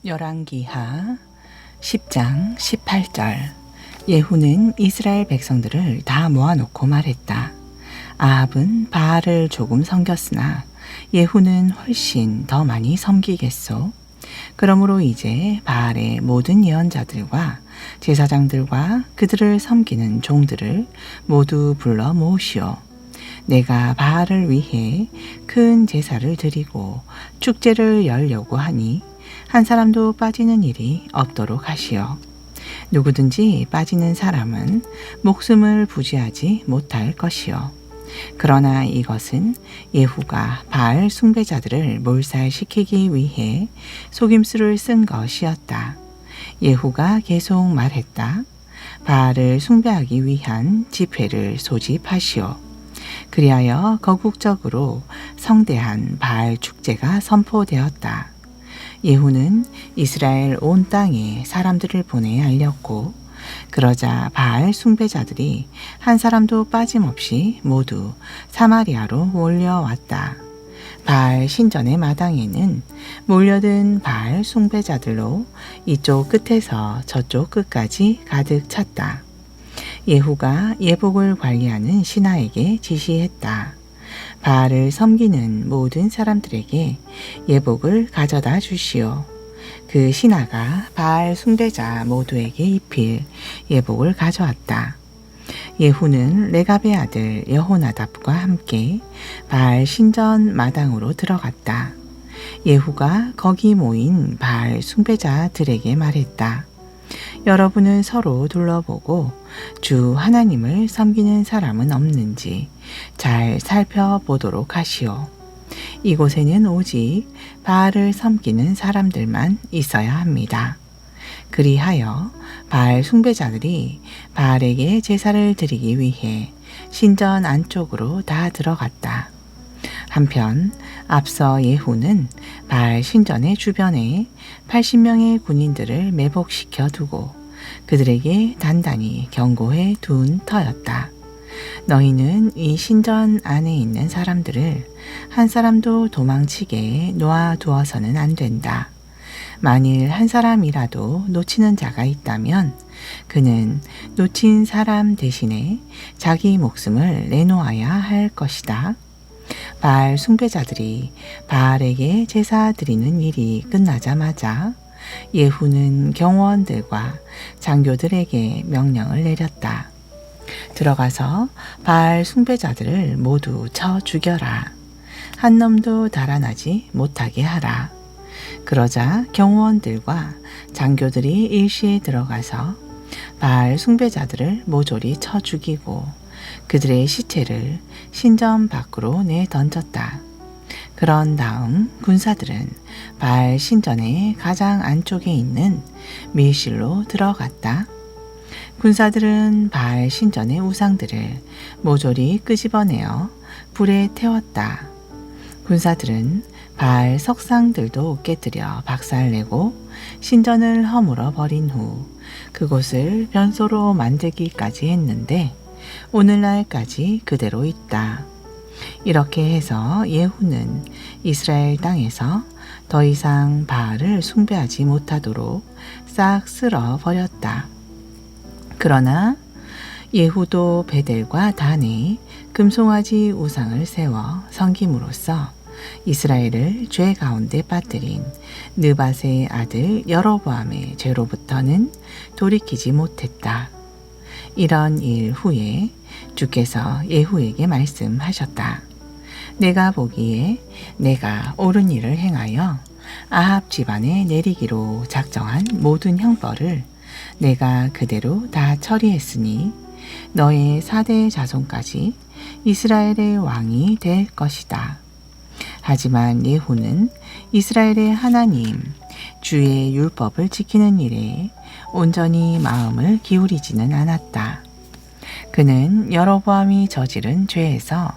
열왕기하 10장 18절. 예후는 이스라엘 백성들을 다 모아놓고 말했다. 아합은 바알을 조금 섬겼으나 예후는 훨씬 더 많이 섬기겠소. 그러므로 이제 바알의 모든 예언자들과 제사장들과 그들을 섬기는 종들을 모두 불러 모으시오. 내가 바알을 위해 큰 제사를 드리고 축제를 열려고 하니 한 사람도 빠지는 일이 없도록 하시오. 누구든지 빠지는 사람은 목숨을 부지하지 못할 것이요. 그러나 이것은 예후가 바알 숭배자들을 몰살시키기 위해 속임수를 쓴 것이었다. 예후가 계속 말했다. 바알을 숭배하기 위한 집회를 소집하시오. 그리하여 거국적으로 성대한 바알 축제가 선포되었다. 예후는 이스라엘 온 땅에 사람들을 보내 알렸고, 그러자 바알 숭배자들이 한 사람도 빠짐없이 모두 사마리아로 몰려왔다. 바알 신전의 마당에는 몰려든 바알 숭배자들로 이쪽 끝에서 저쪽 끝까지 가득 찼다. 예후가 예복을 관리하는 신하에게 지시했다. 바알을 섬기는 모든 사람들에게 예복을 가져다 주시오. 그 신하가 바알 숭배자 모두에게 입힐 예복을 가져왔다. 예후는 레갑의 아들 여호나답과 함께 바알 신전 마당으로 들어갔다. 예후가 거기 모인 바알 숭배자들에게 말했다. 여러분은 서로 둘러보고 주 하나님을 섬기는 사람은 없는지 잘 살펴보도록 하시오. 이곳에는 오직 바알을 섬기는 사람들만 있어야 합니다. 그리하여 바알 숭배자들이 바알에게 제사를 드리기 위해 신전 안쪽으로 다 들어갔다. 한편 앞서 예후는 바알 신전의 주변에 80명의 군인들을 매복시켜 두고 그들에게 단단히 경고해 둔 터였다. 너희는 이 신전 안에 있는 사람들을 한 사람도 도망치게 놓아두어서는 안 된다. 만일 한 사람이라도 놓치는 자가 있다면 그는 놓친 사람 대신에 자기 목숨을 내놓아야 할 것이다. 바알 숭배자들이 바알에게 제사 드리는 일이 끝나자마자 예후는 경호원들과 장교들에게 명령을 내렸다. 들어가서 바알 숭배자들을 모두 쳐 죽여라. 한 놈도 달아나지 못하게 하라. 그러자 경호원들과 장교들이 일시에 들어가서 바알 숭배자들을 모조리 쳐 죽이고 그들의 시체를 신전 밖으로 내던졌다. 그런 다음 군사들은 바알 신전의 가장 안쪽에 있는 밀실로 들어갔다. 군사들은 바알 신전의 우상들을 모조리 끄집어내어 불에 태웠다. 군사들은 바알 석상들도 깨뜨려 박살내고 신전을 허물어 버린 후 그곳을 변소로 만들기까지 했는데 오늘날까지 그대로 있다. 이렇게 해서 예후는 이스라엘 땅에서 더 이상 바알을 숭배하지 못하도록 싹 쓸어 버렸다. 그러나 예후도 베델과 단에 금송아지 우상을 세워 섬김으로써 이스라엘을 죄 가운데 빠뜨린 느밧의 아들 여로보암의 죄로부터는 돌이키지 못했다. 이런 일 후에 주께서 예후에게 말씀하셨다. 내가 보기에 내가 옳은 일을 행하여 아합 집안에 내리기로 작정한 모든 형벌을 내가 그대로 다 처리했으니 너의 4대 자손까지 이스라엘의 왕이 될 것이다. 하지만 예후는 이스라엘의 하나님 주의 율법을 지키는 일에 온전히 마음을 기울이지는 않았다. 그는 여로보암이 저지른 죄에서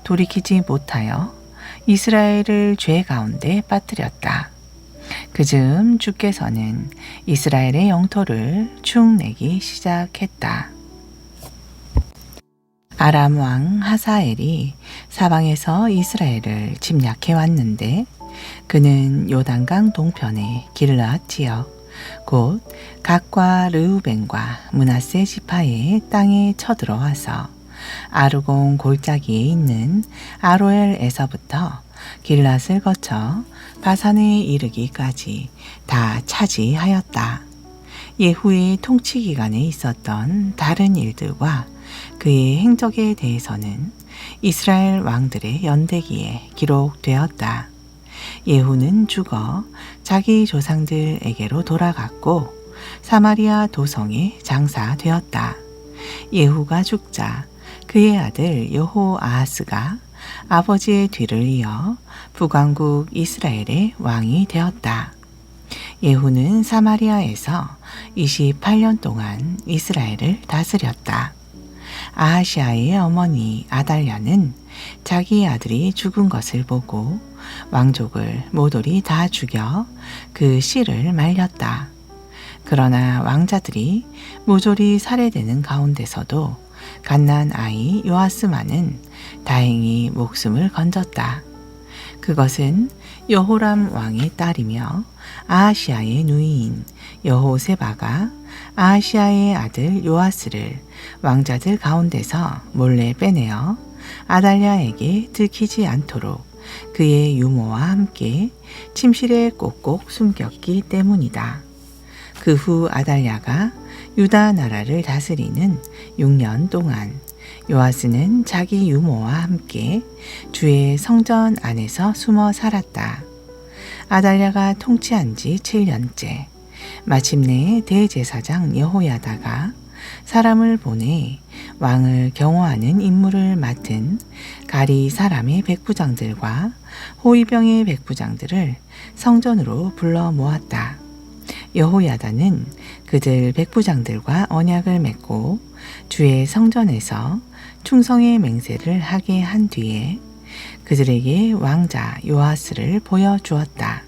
돌이키지 못하여 이스라엘을 죄 가운데 빠뜨렸다. 그즈음 주께서는 이스라엘의 영토를 축내기 시작했다. 아람 왕 하사엘이 사방에서 이스라엘을 침략해 왔는데 그는 요단강 동편의 길르앗 지역, 곧 갓과 르우벤과 므낫세 지파의 땅에 쳐들어와서 아르곤 골짜기에 있는 아로엘에서부터 길앗을 거쳐 바산에 이르기까지 다 차지하였다. 예후의 통치 기간에 있었던 다른 일들과 그의 행적에 대해서는 이스라엘 왕들의 연대기에 기록되었다. 예후는 죽어 자기 조상들에게로 돌아갔고 사마리아 도성에 장사되었다. 예후가 죽자 그의 아들 여호아하스가 아버지의 뒤를 이어 북왕국 이스라엘의 왕이 되었다. 예후는 사마리아에서 28년 동안 이스라엘을 다스렸다. 아하시아의 어머니 아달랴는 자기 아들이 죽은 것을 보고 왕족을 모조리 다 죽여 그 씨를 말렸다. 그러나 왕자들이 모조리 살해되는 가운데서도 갓난 아이 요아스만은 다행히 목숨을 건졌다. 그것은 여호람 왕의 딸이며 아하시아의 누이인 여호세바가 아하시아의 아들 요아스를 왕자들 가운데서 몰래 빼내어 아달랴에게 들키지 않도록 그의 유모와 함께 침실에 꼭꼭 숨겼기 때문이다. 그 후 아달랴가 유다 나라를 다스리는 6년 동안 요아스는 자기 유모와 함께 주의 성전 안에서 숨어 살았다. 아달랴가 통치한 지 7년째 마침내 대제사장 여호야다가 사람을 보내 왕을 경호하는 임무를 맡은 가리 사람의 백부장들과 호위병의 백부장들을 성전으로 불러 모았다. 여호야다는 그들 백부장들과 언약을 맺고 주의 성전에서 충성의 맹세를 하게 한 뒤에 그들에게 왕자 요아스를 보여주었다.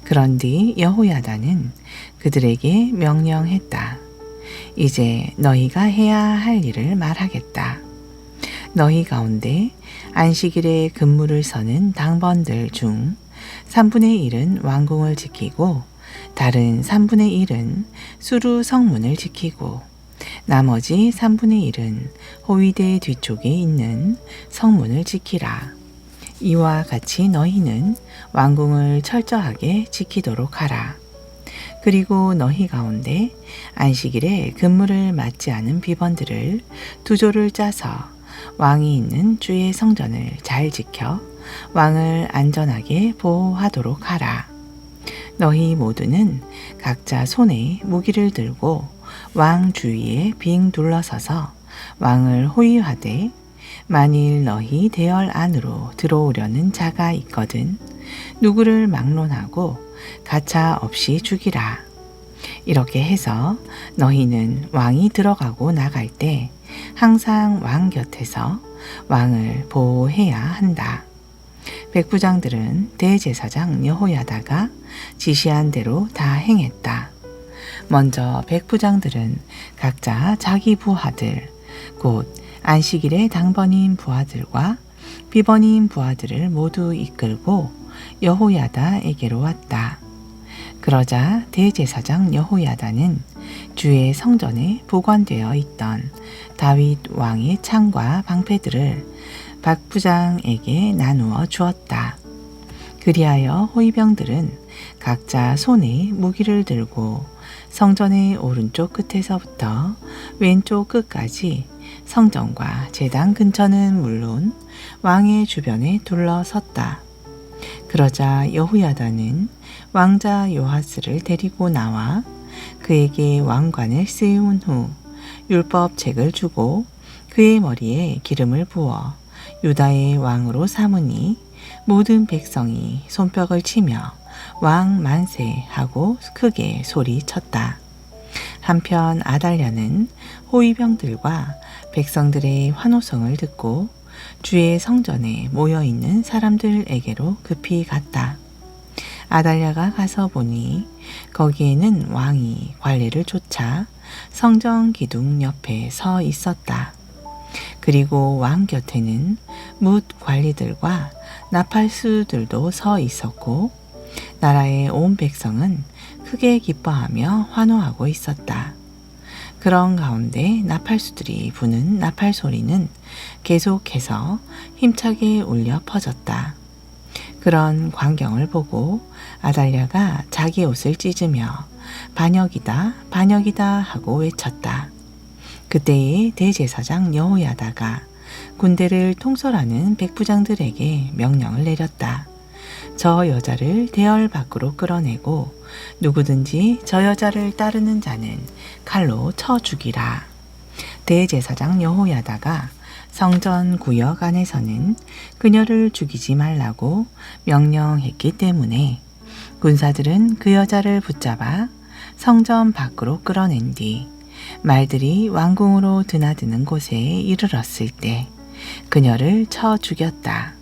그런 뒤 여호야다는 그들에게 명령했다. 이제 너희가 해야 할 일을 말하겠다. 너희 가운데 안식일에 근무를 서는 당번들 중 3분의 1은 왕궁을 지키고 다른 3분의 1은 수루 성문을 지키고 나머지 3분의 1은 호위대 뒤쪽에 있는 성문을 지키라. 이와 같이 너희는 왕궁을 철저하게 지키도록 하라. 그리고 너희 가운데 안식일에 근무를 맡지 않은 비번들을 두 조를 짜서 왕이 있는 주의 성전을 잘 지켜 왕을 안전하게 보호하도록 하라. 너희 모두는 각자 손에 무기를 들고 왕 주위에 빙 둘러서서 왕을 호위하되 만일 너희 대열 안으로 들어오려는 자가 있거든 누구를 막론하고 가차 없이 죽이라. 이렇게 해서 너희는 왕이 들어가고 나갈 때 항상 왕 곁에서 왕을 보호해야 한다. 백부장들은 대제사장 여호야다가 지시한 대로 다 행했다. 먼저 백부장들은 각자 자기 부하들, 곧 안식일의 당번인 부하들과 비번인 부하들을 모두 이끌고 여호야다에게로 왔다. 그러자 대제사장 여호야다는 주의 성전에 보관되어 있던 다윗 왕의 창과 방패들을 백부장에게 나누어 주었다. 그리하여 호위병들은 각자 손에 무기를 들고 성전의 오른쪽 끝에서부터 왼쪽 끝까지 성전과 제단 근처는 물론 왕의 주변에 둘러섰다. 그러자 여호야다는 왕자 요하스를 데리고 나와 그에게 왕관을 씌운 후 율법책을 주고 그의 머리에 기름을 부어 유다의 왕으로 삼으니 모든 백성이 손뼉을 치며 왕 만세 하고 크게 소리쳤다. 한편 아달랴는 호위병들과 백성들의 환호성을 듣고 주의 성전에 모여있는 사람들에게로 급히 갔다. 아달랴가 가서 보니 거기에는 왕이 관리를 쫓아 성전 기둥 옆에 서 있었다. 그리고 왕 곁에는 뭇 관리들과 나팔수들도 서 있었고 나라의 온 백성은 크게 기뻐하며 환호하고 있었다. 그런 가운데 나팔수들이 부는 나팔 소리는 계속해서 힘차게 울려 퍼졌다. 그런 광경을 보고 아달랴가 자기 옷을 찢으며 반역이다, 반역이다 하고 외쳤다. 그때에 대제사장 여호야다가 군대를 통솔하는 백부장들에게 명령을 내렸다. 저 여자를 대열 밖으로 끌어내고 누구든지 저 여자를 따르는 자는 칼로 쳐 죽이라. 대제사장 여호야다가 성전 구역 안에서는 그녀를 죽이지 말라고 명령했기 때문에 군사들은 그 여자를 붙잡아 성전 밖으로 끌어낸 뒤 말들이 왕궁으로 드나드는 곳에 이르렀을 때 그녀를 쳐 죽였다.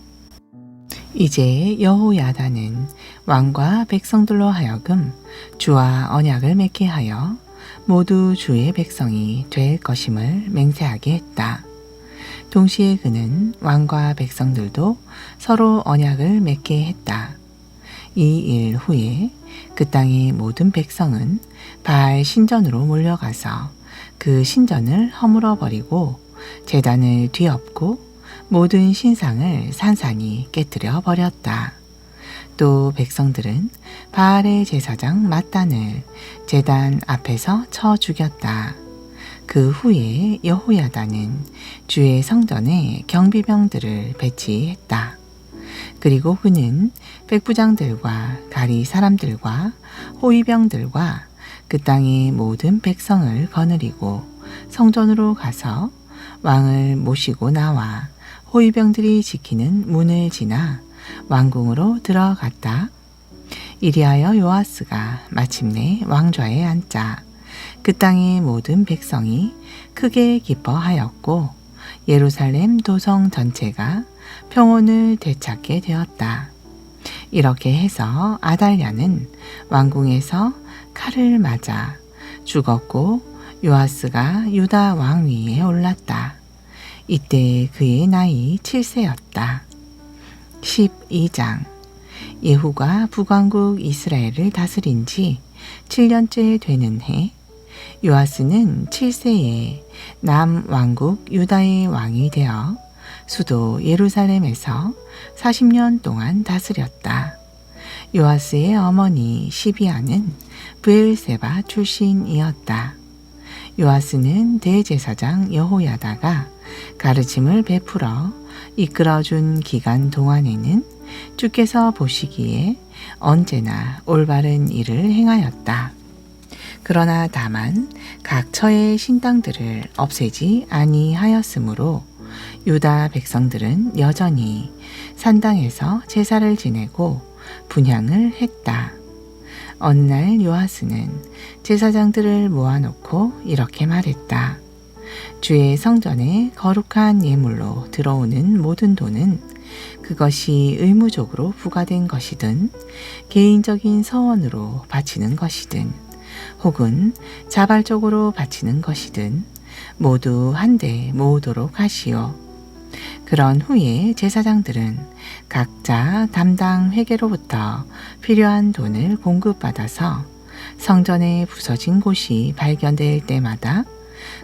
이제 여호야다는 왕과 백성들로 하여금 주와 언약을 맺게 하여 모두 주의 백성이 될 것임을 맹세하게 했다. 동시에 그는 왕과 백성들도 서로 언약을 맺게 했다. 이 일 후에 그 땅의 모든 백성은 바알 신전으로 몰려가서 그 신전을 허물어 버리고 제단을 뒤엎고 모든 신상을 산산이 깨뜨려 버렸다. 또 백성들은 바알의 제사장 맏단을 제단 앞에서 쳐 죽였다. 그 후에 여호야다는 주의 성전에 경비병들을 배치했다. 그리고 그는 백부장들과 가리 사람들과 호위병들과 그 땅의 모든 백성을 거느리고 성전으로 가서 왕을 모시고 나와 호위병들이 지키는 문을 지나 왕궁으로 들어갔다. 이리하여 요아스가 마침내 왕좌에 앉자 그 땅의 모든 백성이 크게 기뻐하였고 예루살렘 도성 전체가 평온을 되찾게 되었다. 이렇게 해서 아달랴는 왕궁에서 칼을 맞아 죽었고 요아스가 유다 왕위에 올랐다. 이때 그의 나이 7세였다. 12장 예후가 북왕국 이스라엘을 다스린 지 7년째 되는 해 요아스는 7세에 남왕국 유다의 왕이 되어 수도 예루살렘에서 40년 동안 다스렸다. 요아스의 어머니 시비아는 브엘세바 출신이었다. 요아스는 대제사장 여호야다가 가르침을 베풀어 이끌어준 기간 동안에는 주께서 보시기에 언제나 올바른 일을 행하였다. 그러나 다만 각 처의 신당들을 없애지 아니하였으므로 유다 백성들은 여전히 산당에서 제사를 지내고 분향을 했다. 어느 날 요아스는 제사장들을 모아놓고 이렇게 말했다. 주의 성전에 거룩한 예물로 들어오는 모든 돈은 그것이 의무적으로 부과된 것이든 개인적인 서원으로 바치는 것이든 혹은 자발적으로 바치는 것이든 모두 한데 모으도록 하시오. 그런 후에 제사장들은 각자 담당 회계로부터 필요한 돈을 공급받아서 성전에 부서진 곳이 발견될 때마다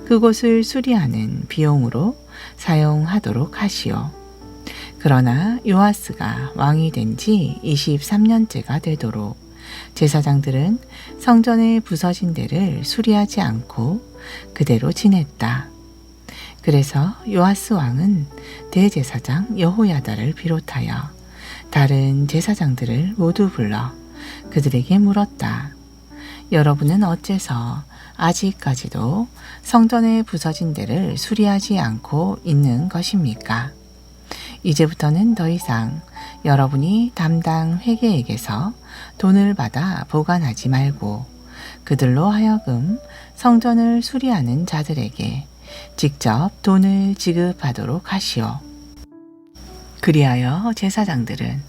그곳을 수리하는 비용으로 사용하도록 하시오. 그러나 요아스가 왕이 된 지 23년째가 되도록 제사장들은 성전에 부서진 데를 수리하지 않고 그대로 지냈다. 그래서 요아스 왕은 대제사장 여호야다를 비롯하여 다른 제사장들을 모두 불러 그들에게 물었다. 여러분은 어째서 아직까지도 성전에 부서진 데를 수리하지 않고 있는 것입니까? 이제부터는 더 이상 여러분이 담당 회계에게서 돈을 받아 보관하지 말고 그들로 하여금 성전을 수리하는 자들에게 직접 돈을 지급하도록 하시오. 그리하여 제사장들은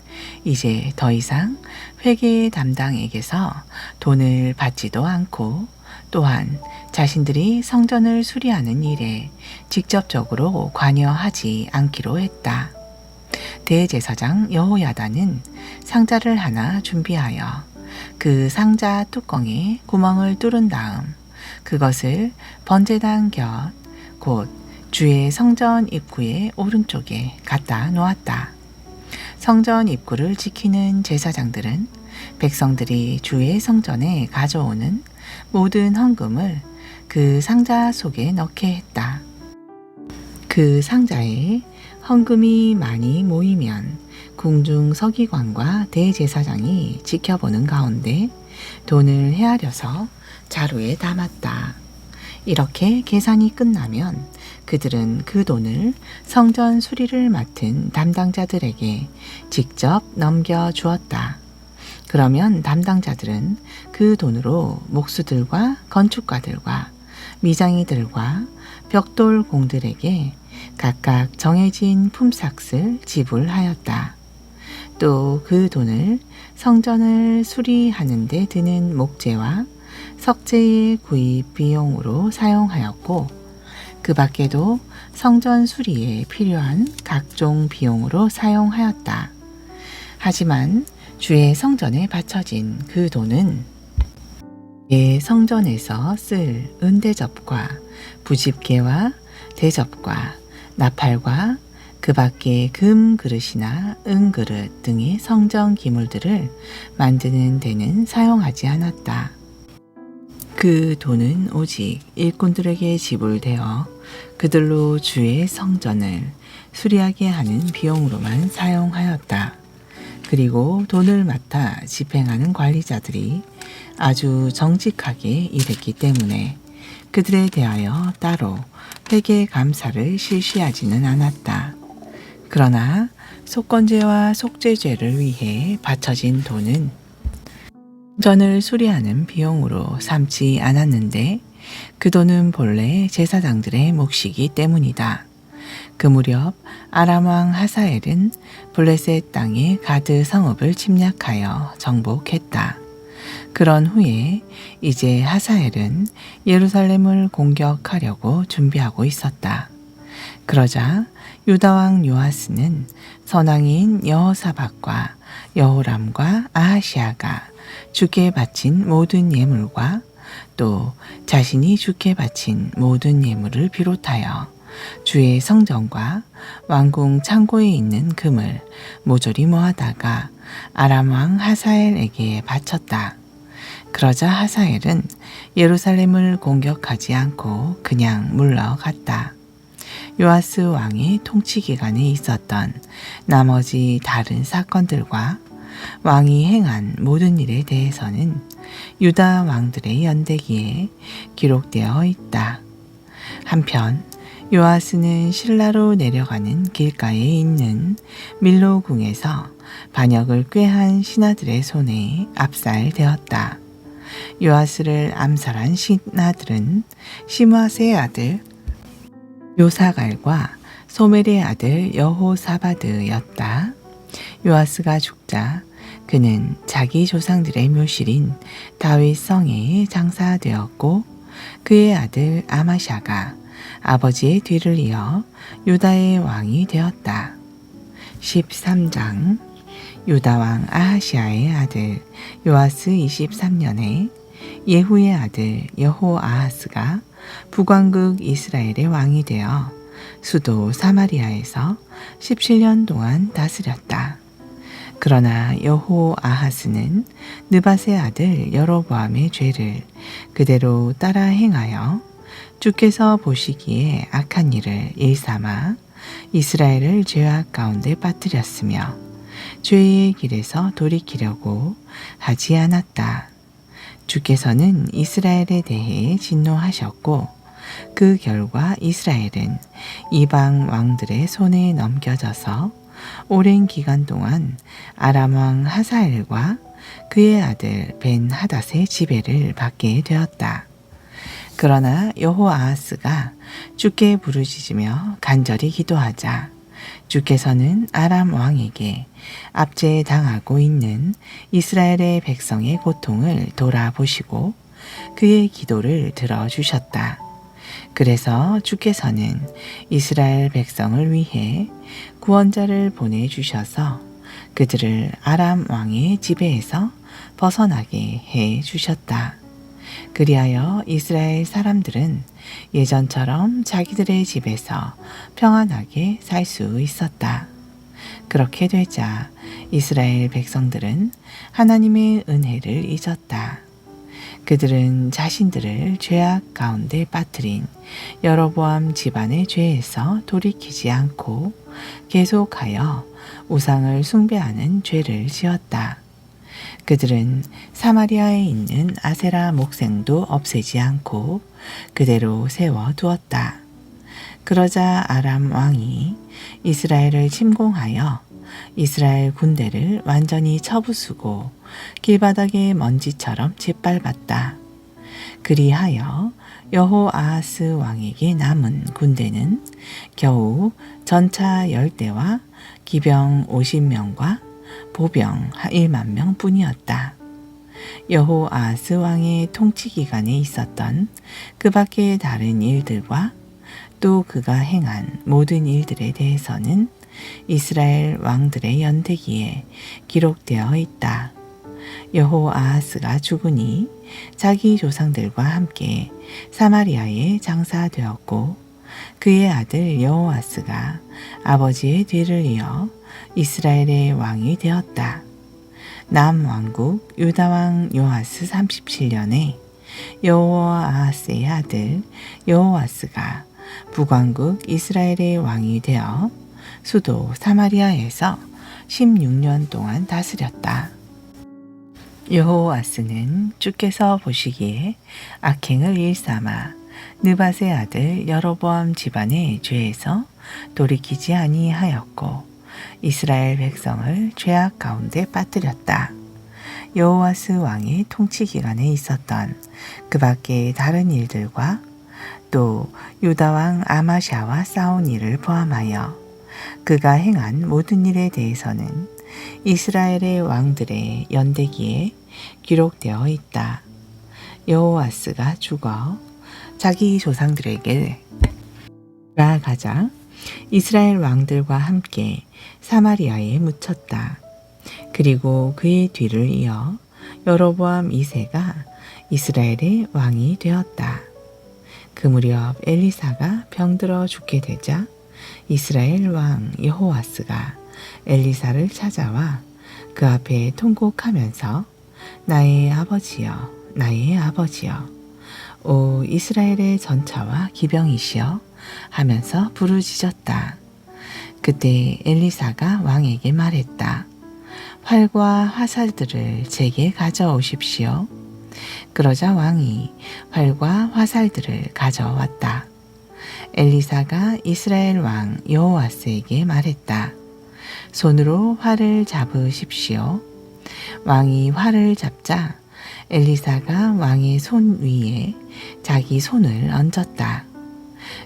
이제 더 이상 회계 담당에게서 돈을 받지도 않고 또한 자신들이 성전을 수리하는 일에 직접적으로 관여하지 않기로 했다. 대제사장 여호야다는 상자를 하나 준비하여 그 상자 뚜껑에 구멍을 뚫은 다음 그것을 번제단 곁 곧 주의 성전 입구의 오른쪽에 갖다 놓았다. 성전 입구를 지키는 제사장들은 백성들이 주의 성전에 가져오는 모든 헌금을 그 상자 속에 넣게 했다. 그 상자에 헌금이 많이 모이면 궁중 서기관과 대제사장이 지켜보는 가운데 돈을 헤아려서 자루에 담았다. 이렇게 계산이 끝나면 그들은 그 돈을 성전 수리를 맡은 담당자들에게 직접 넘겨주었다. 그러면 담당자들은 그 돈으로 목수들과 건축가들과 미장이들과 벽돌공들에게 각각 정해진 품삯을 지불하였다. 또 그 돈을 성전을 수리하는 데 드는 목재와 석재의 구입 비용으로 사용하였고 그 밖에도 성전 수리에 필요한 각종 비용으로 사용하였다. 하지만 주의 성전에 바쳐진 그 돈은 예 성전에서 쓸 은대접과 부집개와 대접과 나팔과 그 밖에 금 그릇이나 은 그릇 등의 성전 기물들을 만드는 데는 사용하지 않았다. 그 돈은 오직 일꾼들에게 지불되어 그들로 주의 성전을 수리하게 하는 비용으로만 사용하였다. 그리고 돈을 맡아 집행하는 관리자들이 아주 정직하게 일했기 때문에 그들에 대하여 따로 회계 감사를 실시하지는 않았다. 그러나 속건제와 속죄죄를 위해 바쳐진 돈은 성전을 수리하는 비용으로 삼지 않았는데 그 돈은 본래 제사장들의 몫이기 때문이다. 그 무렵 아람 왕 하사엘은 블레셋 땅의 가드 성읍을 침략하여 정복했다. 그런 후에 이제 하사엘은 예루살렘을 공격하려고 준비하고 있었다. 그러자 유다 왕 요아스는 선왕인 여호사밧과 여호람과 아하시아가 주께 바친 모든 예물과 또 자신이 주께 바친 모든 예물을 비롯하여 주의 성전과 왕궁 창고에 있는 금을 모조리 모아다가 아람 왕 하사엘에게 바쳤다. 그러자 하사엘은 예루살렘을 공격하지 않고 그냥 물러갔다. 요아스 왕의 통치 기간에 있었던 나머지 다른 사건들과 왕이 행한 모든 일에 대해서는 유다 왕들의 연대기에 기록되어 있다. 한편 요아스는 실라로 내려가는 길가에 있는 밀로궁에서 반역을 꾀한 신하들의 손에 압살되었다. 요아스를 암살한 신하들은 시므아스의 아들 요사갈과 소멜의 아들 여호사바드였다. 요아스가 죽자 그는 자기 조상들의 묘실인 다윗 성에 장사되었고 그의 아들 아마샤가 아버지의 뒤를 이어 유다의 왕이 되었다. 13장 유다 왕 아하시아의 아들 요아스 23년에 예후의 아들 여호아하스가 북왕국 이스라엘의 왕이 되어 수도 사마리아에서 17년 동안 다스렸다. 그러나 여호아하스는 느밧의 아들 여로보암의 죄를 그대로 따라 행하여 주께서 보시기에 악한 일을 일삼아 이스라엘을 죄악 가운데 빠뜨렸으며 죄의 길에서 돌이키려고 하지 않았다. 주께서는 이스라엘에 대해 진노하셨고 그 결과 이스라엘은 이방 왕들의 손에 넘겨져서 오랜 기간 동안 아람 왕 하사엘과 그의 아들 벤 하닷의 지배를 받게 되었다. 그러나 여호아하스가 주께 부르짖으며 간절히 기도하자 주께서는 아람 왕에게 압제당하고 있는 이스라엘의 백성의 고통을 돌아보시고 그의 기도를 들어주셨다. 그래서 주께서는 이스라엘 백성을 위해 구원자를 보내주셔서 그들을 아람 왕의 지배에서 벗어나게 해 주셨다. 그리하여 이스라엘 사람들은 예전처럼 자기들의 집에서 평안하게 살 수 있었다. 그렇게 되자 이스라엘 백성들은 하나님의 은혜를 잊었다. 그들은 자신들을 죄악 가운데 빠뜨린 여로보암 집안의 죄에서 돌이키지 않고 계속하여 우상을 숭배하는 죄를 지었다. 그들은 사마리아에 있는 아세라 목생도 없애지 않고 그대로 세워두었다. 그러자 아람 왕이 이스라엘을 침공하여 이스라엘 군대를 완전히 쳐부수고 길바닥의 먼지처럼 짓밟았다. 그리하여 여호아하스 왕에게 남은 군대는 겨우 전차 10대와 기병 50명과 보병 1만 명 뿐이었다. 여호아하스 왕의 통치 기간에 있었던 그 밖의 다른 일들과 또 그가 행한 모든 일들에 대해서는 이스라엘 왕들의 연대기에 기록되어 있다. 여호아하스가 죽으니 자기 조상들과 함께 사마리아에 장사되었고 그의 아들 여호아스가 아버지의 뒤를 이어 이스라엘의 왕이 되었다. 남왕국 유다왕 요아스 37년에 여호아하스의 아들 여호아스가 북왕국 이스라엘의 왕이 되어 수도 사마리아에서 16년 동안 다스렸다. 여호아스는 주께서 보시기에 악행을 일삼아 느밧의 아들 여로보암 집안의 죄에서 돌이키지 아니하였고 이스라엘 백성을 죄악 가운데 빠뜨렸다. 여호아스 왕의 통치 기간에 있었던 그 밖의 다른 일들과 또 유다 왕 아마샤와 싸운 일을 포함하여 그가 행한 모든 일에 대해서는 이스라엘의 왕들의 연대기에 기록되어 있다. 여호아스가 죽어 자기 조상들에게 나아가자 이스라엘 왕들과 함께 사마리아에 묻혔다. 그리고 그의 뒤를 이어 여로보암 2세가 이스라엘의 왕이 되었다. 그 무렵 엘리사가 병들어 죽게 되자 이스라엘 왕 여호아스가 엘리사를 찾아와 그 앞에 통곡하면서 나의 아버지여, 나의 아버지여, 오 이스라엘의 전차와 기병이시여 하면서 부르짖었다. 그때 엘리사가 왕에게 말했다. 활과 화살들을 제게 가져오십시오. 그러자 왕이 활과 화살들을 가져왔다. 엘리사가 이스라엘 왕 여호아스에게 말했다. 손으로 활을 잡으십시오. 왕이 활을 잡자 엘리사가 왕의 손 위에 자기 손을 얹었다.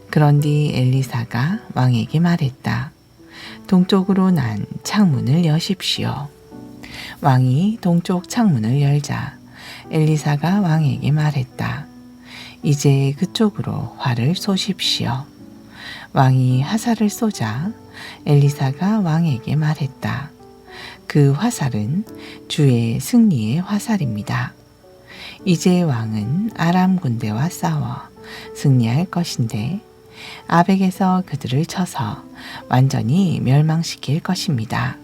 그런 뒤 엘리사가 왕에게 말했다. 동쪽으로 난 창문을 여십시오. 왕이 동쪽 창문을 열자 엘리사가 왕에게 말했다. 이제 그쪽으로 활을 쏘십시오. 왕이 화살을 쏘자 엘리사가 왕에게 말했다. 그 화살은 주의 승리의 화살입니다. 이제 왕은 아람 군대와 싸워 승리할 것인데 아벡에서 그들을 쳐서 완전히 멸망시킬 것입니다.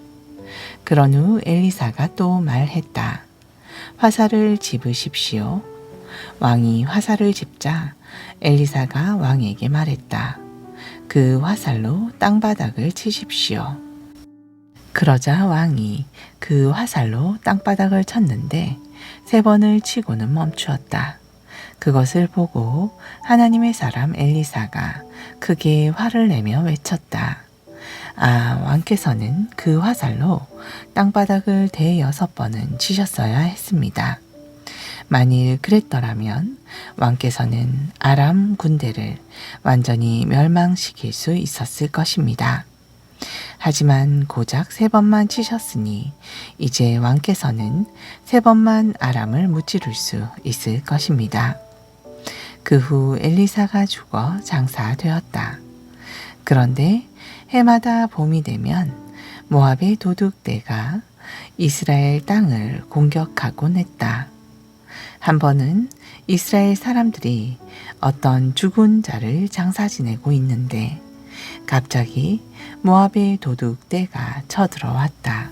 그런 후 엘리사가 또 말했다. 화살을 집으십시오. 왕이 화살을 집자 엘리사가 왕에게 말했다. 그 화살로 땅바닥을 치십시오. 그러자 왕이 그 화살로 땅바닥을 쳤는데 3번을 치고는 멈추었다. 그것을 보고 하나님의 사람 엘리사가 크게 화를 내며 외쳤다. 아, 왕께서는 그 화살로 땅바닥을 대6번은 치셨어야 했습니다. 만일 그랬더라면 왕께서는 아람 군대를 완전히 멸망시킬 수 있었을 것입니다. 하지만 고작 3번만 치셨으니 이제 왕께서는 3번만 아람을 무찌를 수 있을 것입니다. 그 후 엘리사가 죽어 장사되었다. 그런데 해마다 봄이 되면 모압의 도둑대가 이스라엘 땅을 공격하곤 했다. 한 번은 이스라엘 사람들이 어떤 죽은 자를 장사 지내고 있는데 갑자기 모압의 도둑대가 쳐들어왔다.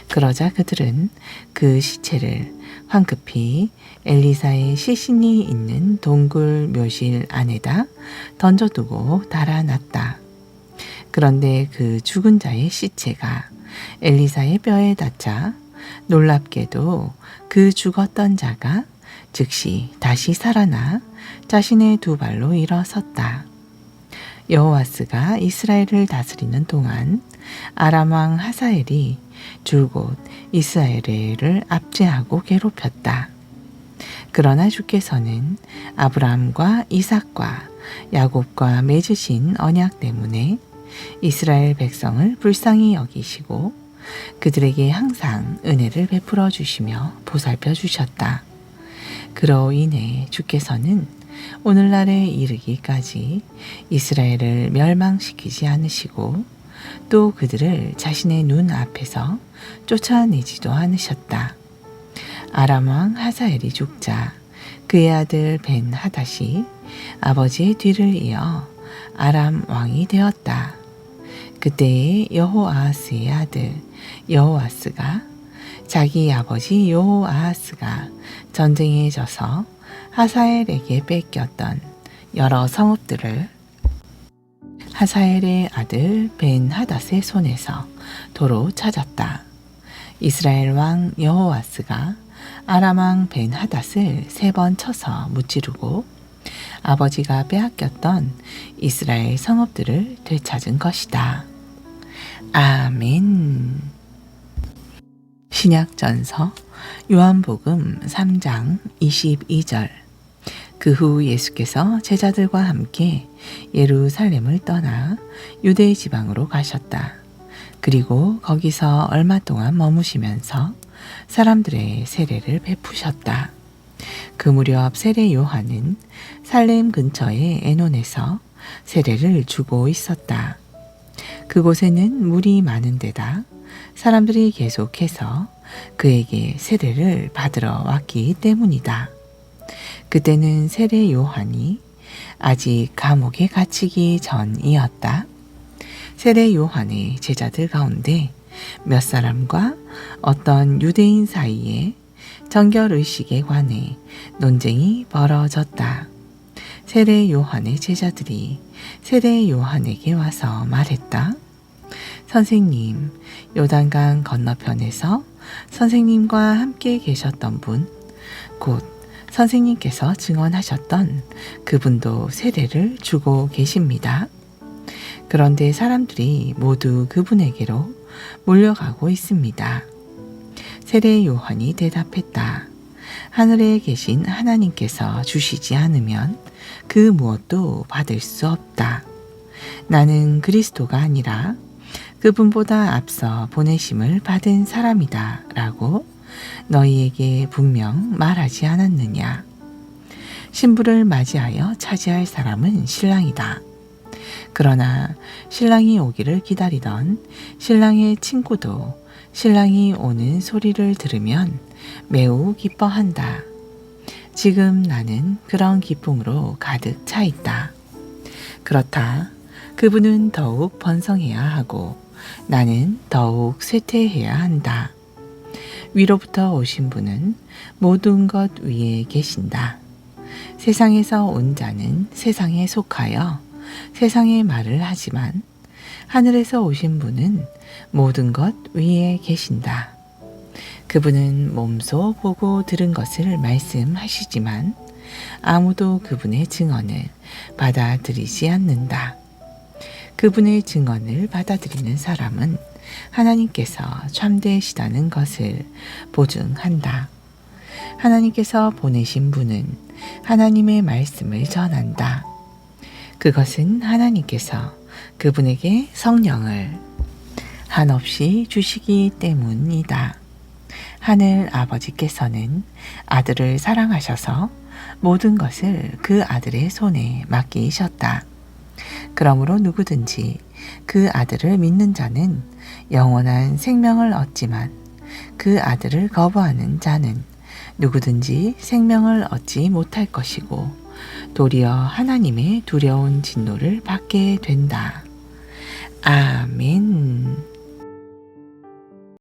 그러자 그들은 그 시체를 황급히 엘리사의 시신이 있는 동굴 묘실 안에다 던져두고 달아났다. 그런데 그 죽은 자의 시체가 엘리사의 뼈에 닿자 놀랍게도 그 죽었던 자가 즉시 다시 살아나 자신의 두 발로 일어섰다. 여호와스가 이스라엘을 다스리는 동안 아람 왕 하사엘이 줄곧 이스라엘을 압제하고 괴롭혔다. 그러나 주께서는 아브라함과 이삭과 야곱과 맺으신 언약 때문에 이스라엘 백성을 불쌍히 여기시고 그들에게 항상 은혜를 베풀어 주시며 보살펴 주셨다. 그로 인해 주께서는 오늘날에 이르기까지 이스라엘을 멸망시키지 않으시고 또 그들을 자신의 눈 앞에서 쫓아내지도 않으셨다. 아람 왕 하사엘이 죽자 그의 아들 벤 하닷이 아버지의 뒤를 이어 아람 왕이 되었다. 그때에 여호아하스의 아들 여호아스가 자기 아버지 여호아하스가 전쟁에 져서 하사엘에게 뺏겼던 여러 성읍들을 하사엘의 아들 벤 하닷의 손에서 도로 찾았다. 이스라엘 왕 여호아스가 아람 왕 벤 하닷을 3번 쳐서 무찌르고 아버지가 빼앗겼던 이스라엘 성읍들을 되찾은 것이다. 아멘. 신약전서 요한복음 3장 22절. 그 후 예수께서 제자들과 함께 예루살렘을 떠나 유대 지방으로 가셨다. 그리고 거기서 얼마 동안 머무시면서 사람들의 세례를 베푸셨다. 그 무렵 세례 요한은 살렘 근처의 에논에서 세례를 주고 있었다. 그곳에는 물이 많은 데다 사람들이 계속해서 그에게 세례를 받으러 왔기 때문이다. 그때는 세례 요한이 아직 감옥에 갇히기 전이었다. 세례 요한의 제자들 가운데 몇 사람과 어떤 유대인 사이에 정결의식에 관해 논쟁이 벌어졌다. 세례 요한의 제자들이 세례 요한에게 와서 말했다. 선생님, 요단강 건너편에서 선생님과 함께 계셨던 분, 곧 선생님께서 증언하셨던 그분도 세례를 주고 계십니다. 그런데 사람들이 모두 그분에게로 몰려가고 있습니다. 세례 요한이 대답했다. 하늘에 계신 하나님께서 주시지 않으면 그 무엇도 받을 수 없다. 나는 그리스도가 아니라 그분보다 앞서 보내심을 받은 사람이다 라고 너희에게 분명 말하지 않았느냐. 신부를 맞이하여 차지할 사람은 신랑이다. 그러나 신랑이 오기를 기다리던 신랑의 친구도 신랑이 오는 소리를 들으면 매우 기뻐한다. 지금 나는 그런 기쁨으로 가득 차 있다. 그렇다. 그분은 더욱 번성해야 하고 나는 더욱 쇠퇴해야 한다. 위로부터 오신 분은 모든 것 위에 계신다. 세상에서 온 자는 세상에 속하여 세상의 말을 하지만 하늘에서 오신 분은 모든 것 위에 계신다. 그분은 몸소 보고 들은 것을 말씀하시지만 아무도 그분의 증언을 받아들이지 않는다. 그분의 증언을 받아들이는 사람은 하나님께서 참되시다는 것을 보증한다. 하나님께서 보내신 분은 하나님의 말씀을 전한다. 그것은 하나님께서 그분에게 성령을 한없이 주시기 때문이다. 하늘 아버지께서는 아들을 사랑하셔서 모든 것을 그 아들의 손에 맡기셨다. 그러므로 누구든지 그 아들을 믿는 자는 영원한 생명을 얻지만 그 아들을 거부하는 자는 누구든지 생명을 얻지 못할 것이고 도리어 하나님의 두려운 진노를 받게 된다. 아멘.